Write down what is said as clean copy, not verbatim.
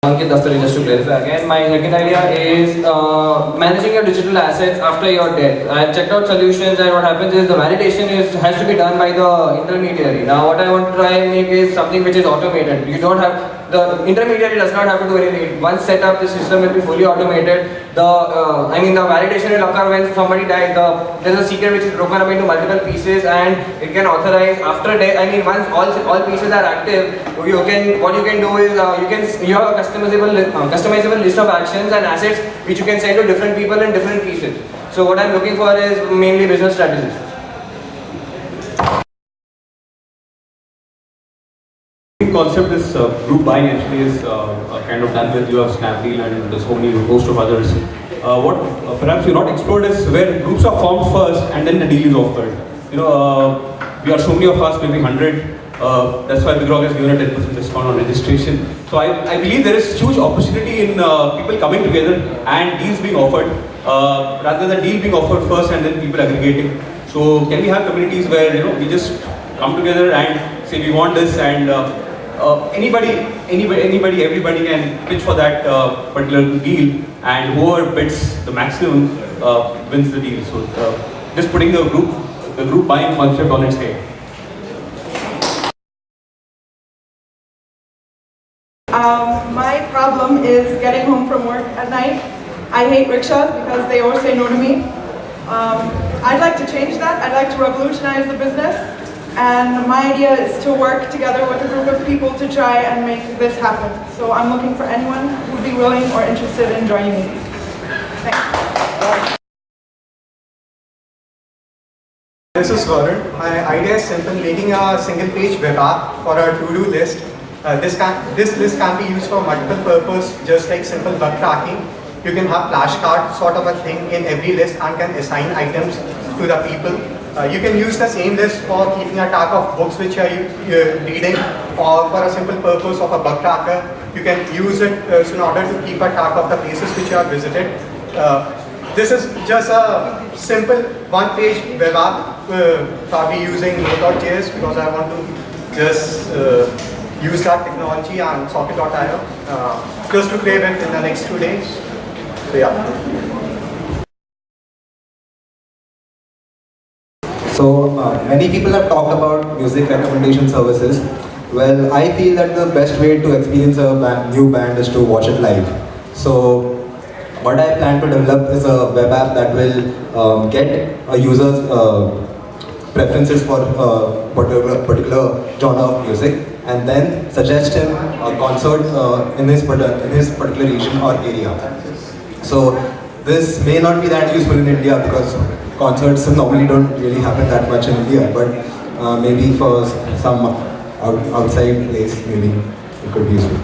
Ankit Dastari, just to clarify again, my second idea is managing your digital assets after your death. I've checked out solutions, and what happens is the validation has to be done by the intermediary. Now, what I want to try and make is something which is automated. You don't have the intermediary does not have to do anything. Once set up, the system will be fully automated. The validation will occur when somebody dies. There's a secret which is broken up into multiple pieces, and it can authorize after death. Once all pieces are active, what you can do is you have a customizable list of actions and assets which you can send to different people in different pieces. So what I'm looking for is mainly business strategies. Concept is group buying actually is kind of done with you have Snapdeal and there's so many host of others. What perhaps you not explored is where groups are formed first and then the deal is offered. We are so many of us, maybe 100. That's why BigRock has given a 10% discount on registration. So I believe there is huge opportunity in people coming together and deals being offered rather than deal being offered first and then people aggregating. So can we have communities where we just come together and say we want this and everybody can pitch for that particular deal, and whoever bids the maximum wins the deal. So just putting the group buying concept on its head. My problem is getting home from work at night. I hate rickshaws because they always say no to me. I'd like to change that. I'd like to revolutionize the business. And my idea is to work together with a group of people to try and make this happen. So I'm looking for anyone who would be willing or interested in joining me. Thanks. This is Varun. My idea is simple, making a single page web app for a to-do list. This list can be used for multiple purposes, just like simple bug tracking. You can have flashcard sort of a thing in every list and can assign items to the people. You can use the same list for keeping a track of books which you're reading, or for a simple purpose of a bug tracker. You can use it in order to keep a track of the places which you have visited. This is just a simple one-page web app. I'll be using Node.js because I want to just use that technology and Socket.io just to play with in the next 2 days. So yeah. So many people have talked about music recommendation services. Well, I feel that the best way to experience a new band is to watch it live. So what I plan to develop is a web app that will get a user's preferences for a particular genre of music and then suggest him a concert in his particular region or area. So this may not be that useful in India because concerts normally don't really happen that much in India, but maybe for some outside place, maybe it could be useful.